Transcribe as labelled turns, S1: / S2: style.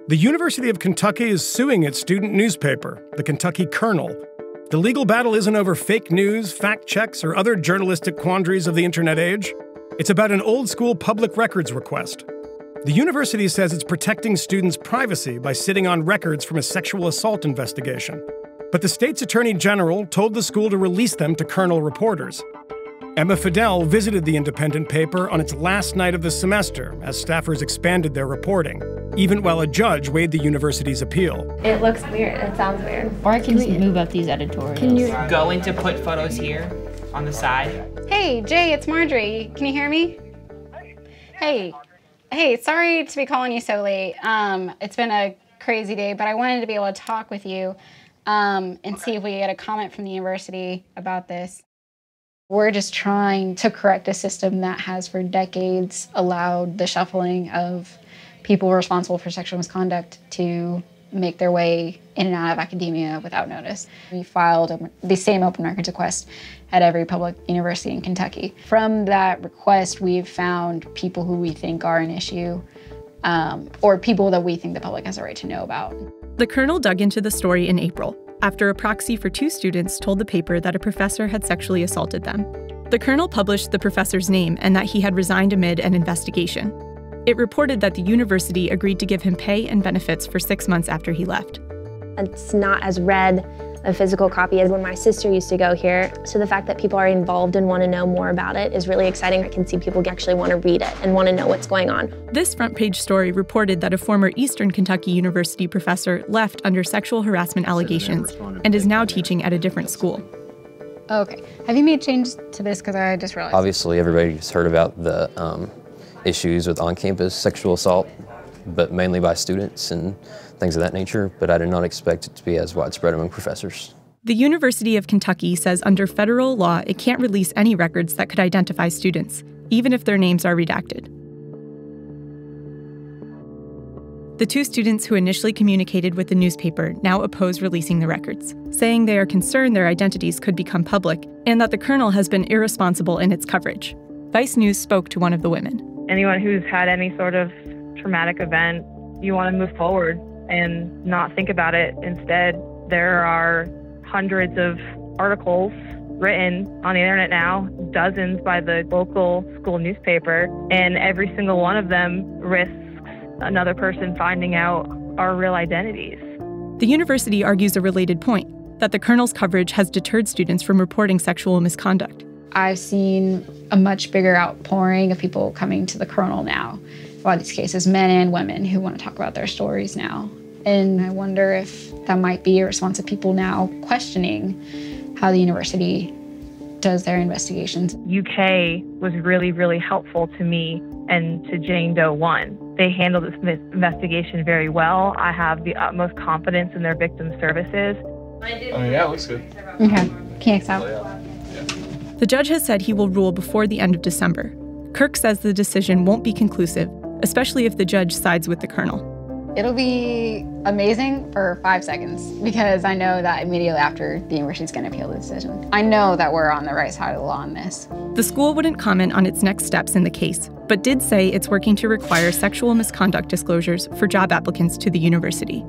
S1: The University of Kentucky is suing its student newspaper, the Kentucky Kernel. The legal battle isn't over fake news, fact checks, or other journalistic quandaries of the internet age. It's about an old-school public records request. The university says it's protecting students' privacy by sitting on records from a sexual assault investigation. But the state's attorney general told the school to release them to Kernel reporters. Emma Fidel visited the independent paper on its last night of the semester as staffers expanded their reporting, even while a judge weighed the university's appeal.
S2: It looks weird. It sounds weird.
S3: Or I can just move up these editorials.
S4: Can you go into put photos here on the side?
S2: Hey, Jay, it's Marjorie. Can you hear me? Hey. Hey, sorry to be calling you so late. It's been a crazy day, but I wanted to be able to talk with you and see if we get a comment from the university about this. We're just trying to correct a system that has for decades allowed the shuffling of people responsible for sexual misconduct to make their way in and out of academia without notice. We filed the same open records request at every public university in Kentucky. From that request, we've found people who we think are an issue, or people that we think the public has a right to know about.
S5: The Kernel dug into the story in April, after a proxy for 2 students told the paper that a professor had sexually assaulted them. The Kernel published the professor's name and that he had resigned amid an investigation. It reported that the university agreed to give him pay and benefits for 6 months after he left.
S6: It's not as read a physical copy as when my sister used to go here, so the fact that people are involved and want to know more about it is really exciting. I can see people actually want to read it and want to know what's going on.
S5: This front-page story reported that a former Eastern Kentucky University professor left under sexual harassment allegations and is now teaching at a different school.
S2: Okay. Have you made changes to this? Because I just realized.
S7: Obviously, everybody's heard about the issues with on-campus sexual assault, but mainly by students and things of that nature, but I did not expect it to be as widespread among professors.
S5: The University of Kentucky says under federal law it can't release any records that could identify students, even if their names are redacted. The 2 students who initially communicated with the newspaper now oppose releasing the records, saying they are concerned their identities could become public and that the Kernel has been irresponsible in its coverage. Vice News spoke to one of the women.
S8: Anyone who's had any sort of traumatic event, you want to move forward and not think about it. Instead, there are hundreds of articles written on the internet now, dozens by the local school newspaper, and every single one of them risks another person finding out our real identities.
S5: The university argues a related point, that the Kernel's coverage has deterred students from reporting sexual misconduct.
S2: I've seen a much bigger outpouring of people coming to the Kernel now. A lot of these cases, men and women who want to talk about their stories now. And I wonder if that might be a response of people now questioning how the university does their investigations.
S8: UK was really, really helpful to me and to Jane Doe 1. They handled this investigation very well. I have the utmost confidence in their victim services.
S9: Yeah, it looks good.
S2: Okay, Phoenix out.
S5: The judge has said he will rule before the end of December. Kirk says the decision won't be conclusive, especially if the judge sides with the Kernel.
S2: It'll be amazing for 5 seconds because I know that immediately after the university's going to appeal the decision. I know that we're on the right side of the law on this.
S5: The school wouldn't comment on its next steps in the case, but did say it's working to require sexual misconduct disclosures for job applicants to the university.